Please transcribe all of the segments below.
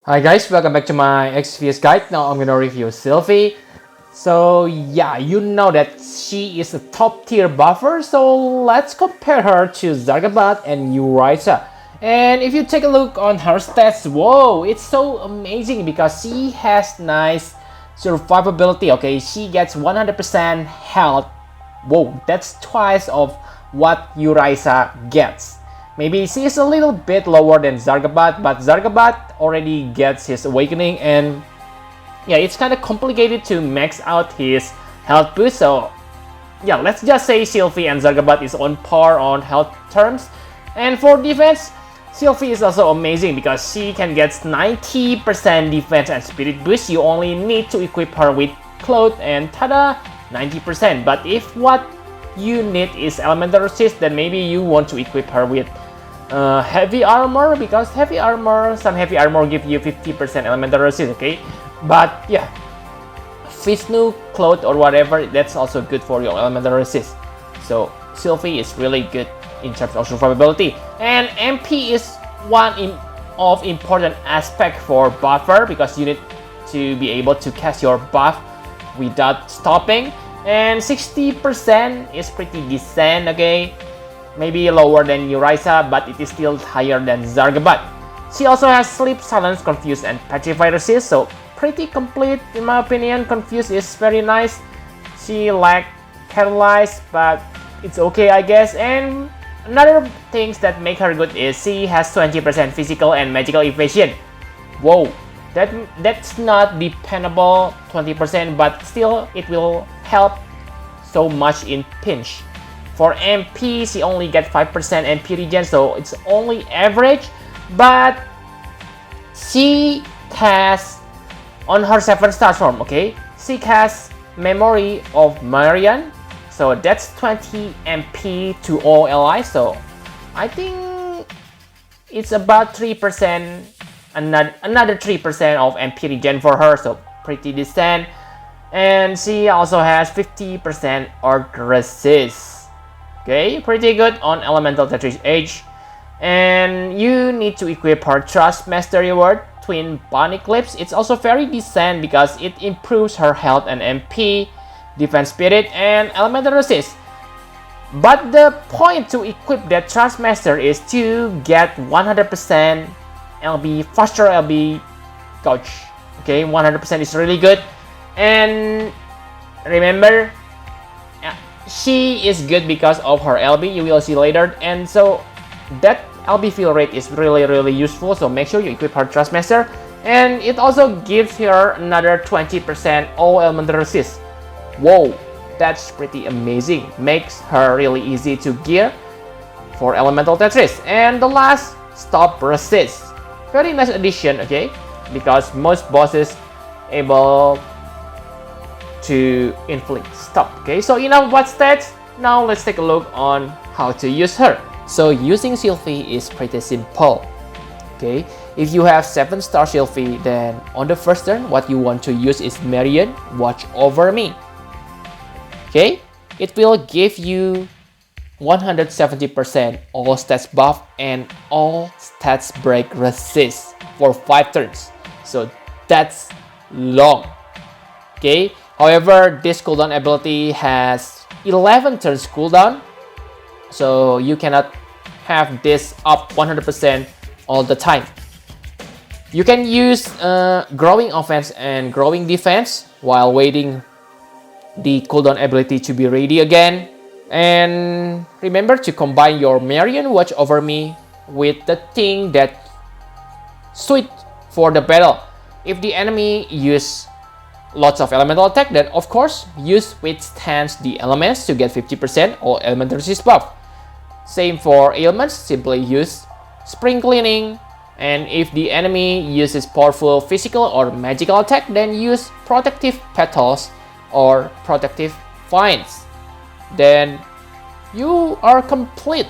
Hi guys, welcome back to my XVS guide. Now I'm gonna review Sylvie. So yeah, you know that she is a top tier buffer, so let's compare her to Zargabat and Uriza. And if you take a look on her stats, whoa, it's so amazing because she has nice survivability. Okay, she gets 100% health. Whoa, that's twice of what Uriza gets. Maybe she is a little bit lower than Zargabat, but Zargabat already gets his awakening, and yeah, it's kind of complicated to max out his health boost. So yeah, let's just say Sylvie and Zargabat is on par on health terms. And for defense, Sylvie is also amazing because she can get 90% defense and spirit boost. You only need to equip her with cloth and tada, 90%. But if what you need is elemental resist, then maybe you want to equip her with heavy armor, because some heavy armor give you 50% elemental resist, okay? But yeah, Vishnu, cloth or whatever, that's also good for your elemental resist. So Sylvie is really good in terms of survivability, and MP is of important aspect for buffer because you need to be able to cast your buff without stopping, and 60% is pretty decent, okay? Maybe lower than Uriza, but it is still higher than Zargabat. She also has Sleep, Silence, Confuse, and Petrify Resist, so pretty complete in my opinion. Confuse is very nice. She lack Catalyze, but it's okay I guess. And another things that make her good is she has 20% physical and magical evasion. Whoa, that's not dependable 20%, but still it will help so much in pinch. For MP, she only gets 5% MP regen, so it's only average. But she casts on her 7-star form, okay? She casts Memory of Marian, so that's 20 MP to all allies. So I think it's about 3%, another 3% of MP regen for her, so pretty decent. And she also has 50% Earth Resist. Okay, pretty good on Elemental Tetris Age. And you need to equip her Trust Master Reward, Twin Bond Eclipse. It's also very decent because it improves her health and MP, Defense Spirit, and Elemental Resist. But the point to equip that Trust Master is to get 100% LB, faster LB couch. Okay, 100% is really good. And remember, she is good because of her LB, you will see later, and so that LB fill rate is really useful, so make sure you equip her Trust Master. And it also gives her another 20% all elemental resist. Whoa, that's pretty amazing, makes her really easy to gear for Elemental Tetris. And the last, Stop Resist, very nice addition, okay, because most bosses able to inflict stop. Okay, so enough about stats. Now let's take a look on how to use her. So using Sylvie is pretty simple. Okay, if you have 7-star Sylvie, then on the first turn what you want to use is Marian, Watch Over Me. Okay, it will give you 170% all stats buff and all stats break resist for 5 turns. So that's long. Okay, however, this cooldown ability has 11 turns cooldown, so you cannot have this up 100% all the time. You can use growing offense and growing defense while waiting the cooldown ability to be ready again. And remember to combine your Marian Watch Over Me with the thing that suit for the battle. If the enemy use lots of elemental attack, then of course use Withstands the Elements to get 50% or elemental resist buff. Same for ailments, simply use Spring Cleaning. And if the enemy uses powerful physical or magical attack, then use Protective Petals or Protective Vines. Then you are complete.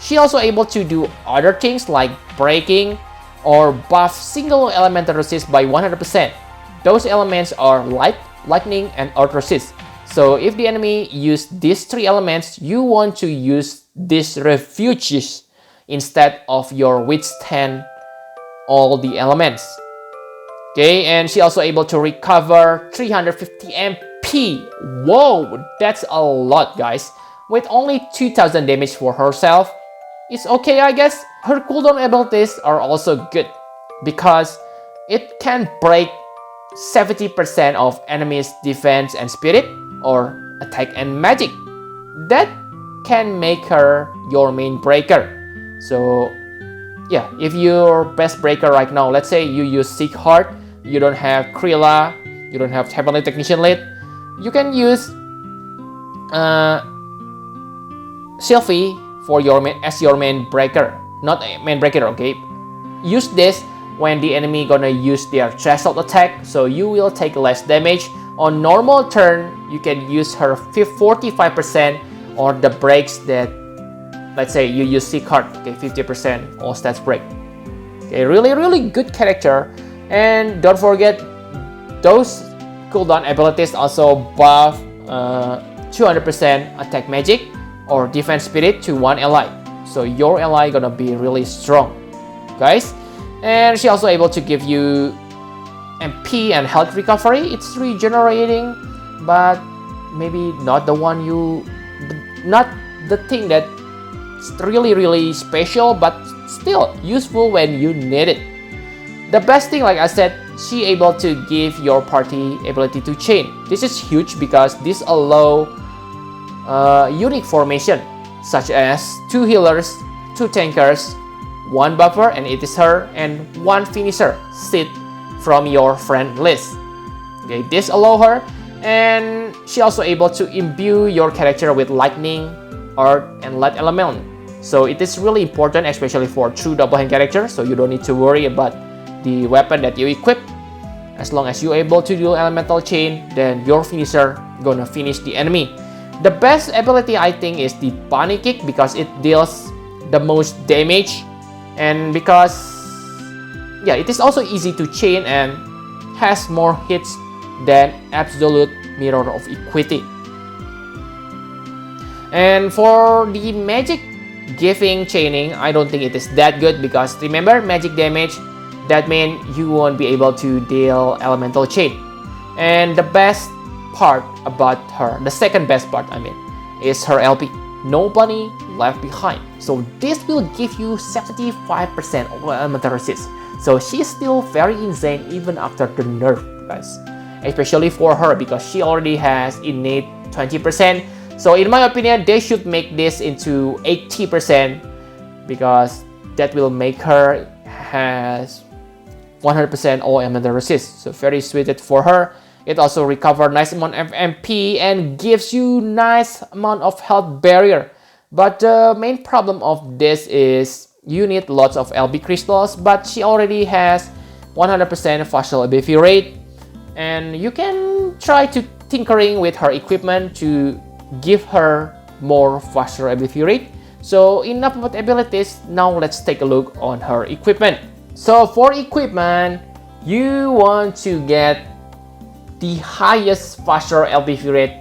She also able to do other things like breaking or buff single elemental resist by 100%. Those elements are light, lightning, and earth resist. So if the enemy use these 3 elements, you want to use these refuges instead of your withstand all the elements. Okay, and she also able to recover 350 MP. Whoa, that's a lot, guys. With only 2000 damage for herself, it's okay, I guess. Her cooldown abilities are also good because it can break 70% of enemies' defense and spirit or attack and magic. That can make her your main breaker. So yeah, if your best breaker right now, let's say you use Seek Heart, you don't have Krilla, you don't have Heavenly Technician Lead, you can use Sylvie for as your main breaker. Not a main breaker, okay? Use this when the enemy gonna use their threshold attack, so you will take less damage. On normal turn, you can use her 45% or the breaks that, let's say you use Seek Heart, okay, 50% all stats break. Okay, really good character. And don't forget, those cooldown abilities also buff 200% attack magic or defense spirit to one ally. So your ally gonna be really strong, guys. And she also able to give you MP and health recovery. It's regenerating, but maybe not the one not the thing that's really special, but still useful when you need it. The best thing, like I said, she able to give your party ability to chain. This is huge because this allow unique formation such as 2 healers, 2 tankers, 1 buffer, and it is her, and 1 finisher sit from your friend list. Okay, this allow her, and she also able to imbue your character with lightning, earth, and light element. So it is really important, especially for true double hand character. So you don't need to worry about the weapon that you equip. As long as you're able to do elemental chain, then your finisher gonna finish the enemy. The best ability, I think, is the bunny kick because it deals the most damage, and because yeah, it is also easy to chain and has more hits than absolute mirror of equity. And for the magic giving chaining, I don't think it is that good because remember, magic damage, that means you won't be able to deal elemental chain. And the best part about her, the second best part I mean, is her LP. Nobody left behind. So this will give you 75% of elemental resist. So she's still very insane even after the nerf, guys. Especially for her because she already has innate 20%. So in my opinion, they should make this into 80% because that will make her has 100% all elemental resist. So very suited for her. It also recovers nice amount of MP and gives you nice amount of health barrier. But the main problem of this is you need lots of LB crystals, but she already has 100% facial ability rate, and you can try to tinkering with her equipment to give her more faster ability rate. So enough about abilities, now let's take a look on her equipment. So for equipment, you want to get the highest faster LBV rate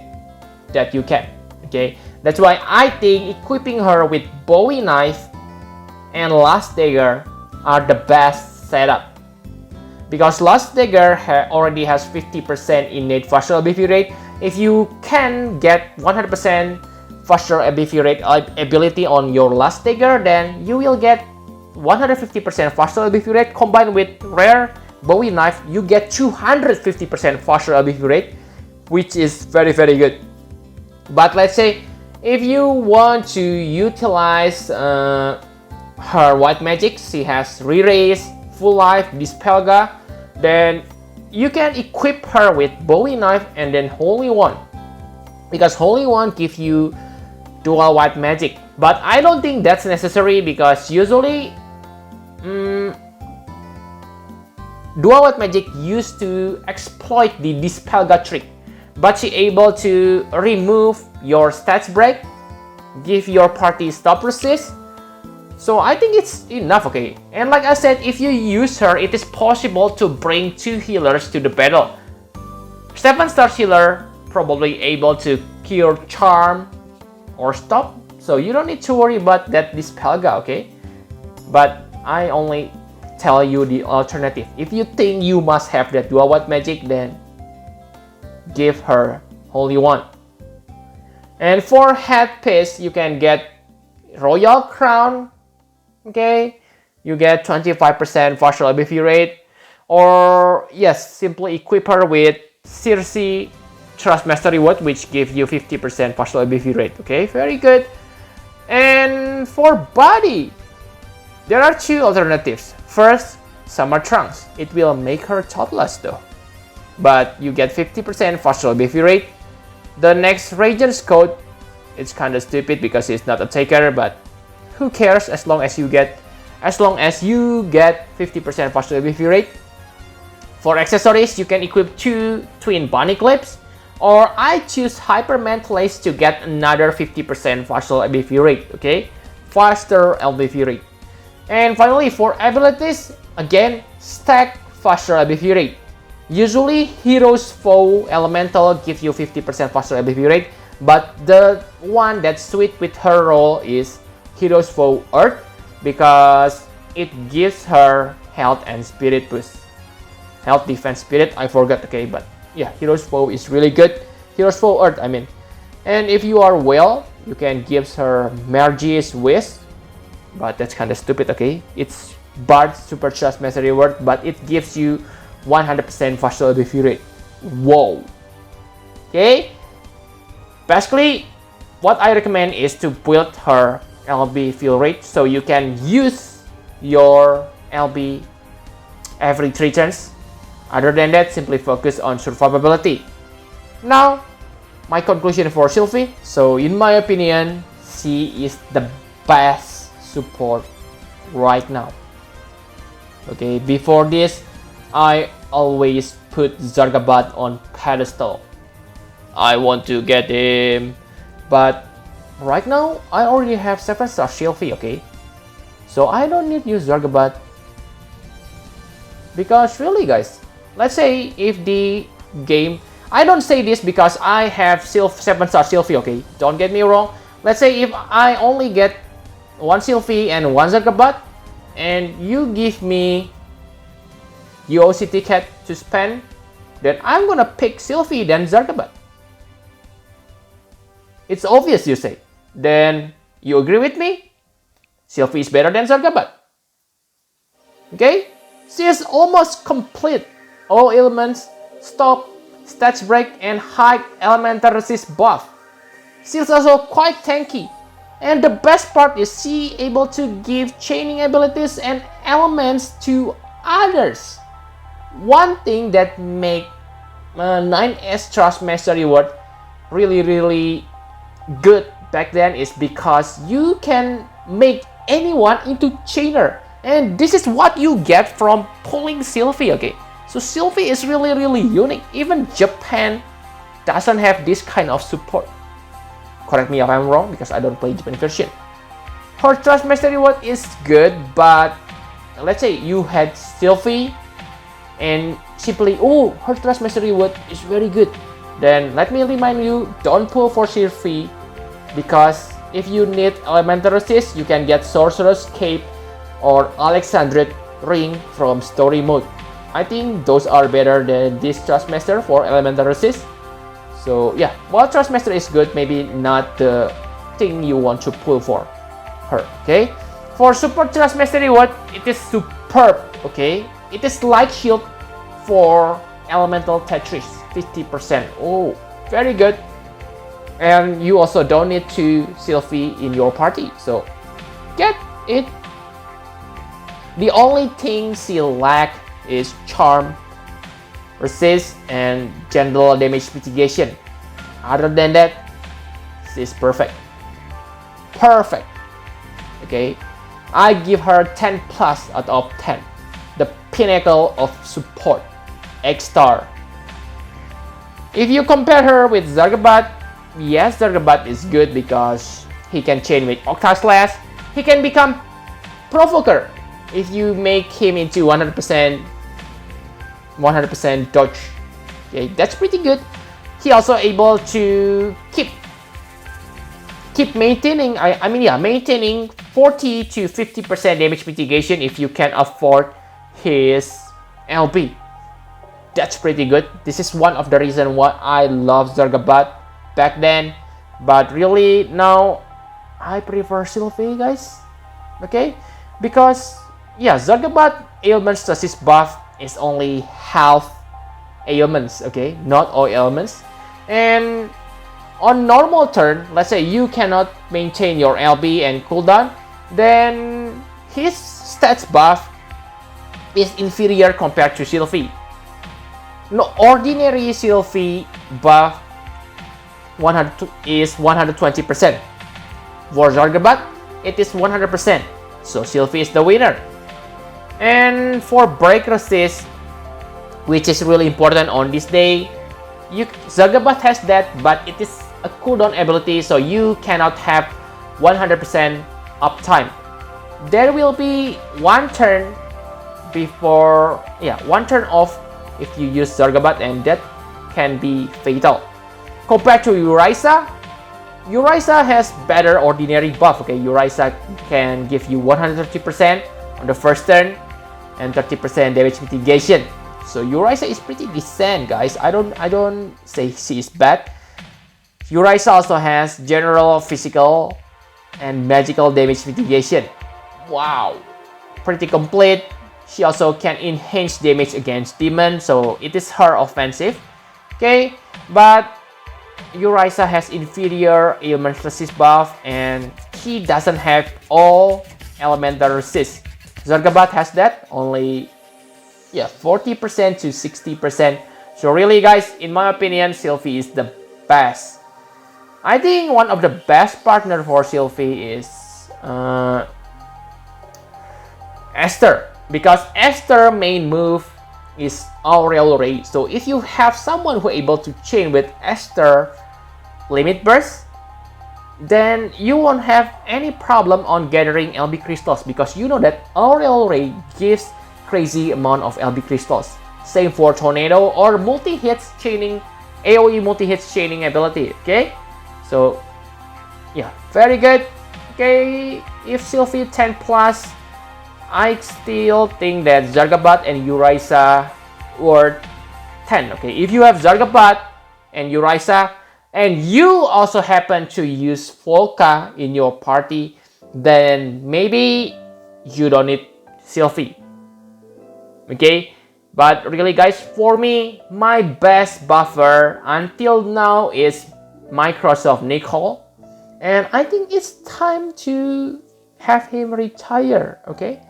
that you can. Okay, that's why I think equipping her with Bowie knife and Last Dagger are the best setup because Last Dagger already has 50% innate faster LBV rate. If you can get 100% faster LBV rate ability on your Last Dagger, then you will get 150% faster LBV rate combined with rare Bowie knife. You get 250% faster LBV rate, which is very good. But let's say if you want to utilize her white magic, she has re-raise, full life, dispelga, then you can equip her with Bowie knife and then Holy One, because Holy One gives you dual white magic. But I don't think that's necessary because usually dual white magic used to exploit the dispelga trick, but she able to remove your stats break, give your party stop resist. So I think it's enough, okay? And like I said, if you use her, it is possible to bring 2 healers to the battle. 7-star healer probably able to cure charm or stop, so you don't need to worry about that dispelga, okay? But I only tell you the alternative. If you think you must have that dual white magic, then give her Holy One. And for headpiece, you can get Royal Crown. Okay, you get 25% partial ABV rate, or yes, simply equip her with Circe Trust Mastery Word, which gives you 50% partial ABV rate. Okay, very good. And for body, there are two alternatives. First, Summer Trunks. It will make her topless though, but you get 50% partial ABV rate. The next Regent's Code, it's kind of stupid because it's not a taker, but who cares as long as you get 50% partial ABV rate. For accessories, you can equip 2 twin bunny clips, or I choose Hyper Mentalist to get another 50% partial ABV rate. Okay, faster ABV rate. And finally, for abilities, again, stack faster ABV rate. Usually, Hero's Foe Elemental gives you 50% faster ABV rate, but the one that's sweet with her role is Hero's Foe Earth, because it gives her health and spirit boost. Health, defense, spirit, I forgot, okay, but yeah, Hero's Foe is really good. Hero's Foe Earth, I mean. And if you are well, you can give her Mergi's Wish, but that's kind of stupid, okay. It's Bard Supercharged Mastery Word, but it gives you 100% faster ABV rate. Whoa. Okay. Basically, what I recommend is to build her LB fill rate, so you can use your LB every 3 turns. Other than that, simply focus on survivability. Now, my conclusion for Sylvie. So in my opinion, she is the best support right now. Okay, before this, I always put Zargabat on pedestal. I want to get him, but right now I already have 7-star Sylvie, okay? So I don't need use Zargabat. Because really guys, let's say if the game, I don't say this because I have 7-star Sylvie, okay? Don't get me wrong. Let's say if I only get 1 Sylvie and 1 Zargabat, and you give me UOC ticket to spend, then I'm gonna pick Sylvie than Zargabat. It's obvious, you say. Then you agree with me? Sylvie is better than Zargabat. Okay? She is almost complete. All elements, stop, stats break, and high elemental resist buff. She's also quite tanky. And the best part is she able to give chaining abilities and elements to others. One thing that make 9S Trust Mastery Word really good back then is because you can make anyone into chainer, and this is what you get from pulling Sylvie, okay? So Sylvie is really unique. Even Japan doesn't have this kind of support. Correct me if I'm wrong because I don't play Japan version. Her Trust Mastery Word is good, but let's say you had Sylvie and simply, oh, her Trust Mastery Word is very good. Then let me remind you, don't pull for Sylvie, because if you need elemental resist, you can get Sorcerer's Cape or Alexandrite Ring from story mode. I think those are better than this Trust Master for elemental resist. So yeah, while Trust Master is good, maybe not the thing you want to pull for her, okay? For Super Trust Mastery Word, it is superb, okay? It is like shield for elemental Tetris, 50%. Oh, very good. And you also don't need to Sylvie in your party, so get it. The only thing she lack is charm, resist, and general damage mitigation. Other than that, she's perfect. Perfect. Okay, I give her 10 plus out of 10. The pinnacle of support. Eggstar. If you compare her with Zargabat, yes, Zargabat is good because he can chain with Octa Slash. He can become Provoker if you make him into 100% dodge. Okay, that's pretty good. He also able to keep maintaining. Maintaining 40 to 50% damage mitigation if you can afford his LB. That's pretty good. This is one of the reasons why I love Zargabat back then. But really, now, I prefer Sylvie, guys. Okay? Because, yeah, Zargabat ailment stasis buff is only half ailments, okay? Not all ailments. And on normal turn, let's say you cannot maintain your LB and cooldown, then his stats buff is inferior compared to Sylvie. No, ordinary Sylvie buff is 120%. For Zargabat, it is 100%. So Sylvie is the winner. And for break resist, which is really important on this day, Zargabat has that, but it is a cooldown ability, so you cannot have 100% uptime. There will be one turn before, one turn off if you use Zargabat, and that can be fatal. Compared to Uriza has better ordinary buff. Okay, Uriza can give you 130% on the first turn and 30% damage mitigation. So Uriza is pretty decent, guys. I don't say she is bad. Uriza also has general, physical, and magical damage mitigation. Wow, pretty complete. She also can enhance damage against demons, so it is her offensive. Okay, but Uriza has inferior ailment resist buff, and he doesn't have all elemental resist. Zargabat has that, only 40% to 60%. So really, guys, in my opinion, Sylvie is the best. I think one of the best partner for Sylvie is Eggstar, because Eggstar main move is Aurel Ray. So if you have someone who able to chain with Eggstar limit burst, then you won't have any problem on gathering LB crystals, because you know that Aurel Ray gives crazy amount of LB crystals. Same for Tornado or multi-hits chaining, AoE multi-hits chaining ability. Okay, so yeah, very good. Okay, if Sylvie 10 plus, I still think that Zargabat and Uriza were 10. Okay, if you have Zargabat and Uriza, and you also happen to use Volca in your party, then maybe you don't need Sylvie. Okay, but really, guys, for me, my best buffer until now is Microsoft Nicole, and I think it's time to have him retire. Okay,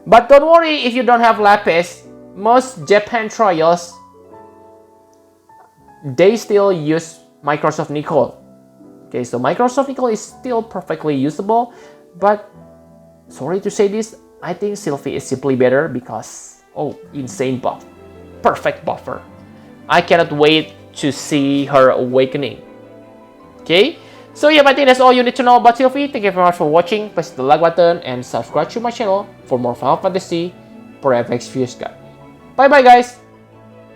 but don't worry if you don't have Lapis. Most Japan trials, they still use Microsoft Nicole. Okay, so Microsoft Nicole is still perfectly usable, but sorry to say this, I think Sylvie is simply better because, insane buff, perfect buffer. I cannot wait to see her awakening. Okay, so yeah, I think that's all you need to know about Sylvie. Thank you very much for watching. Press the like button and subscribe to my channel for more Final Fantasy for FFBE guide. Bye bye, guys.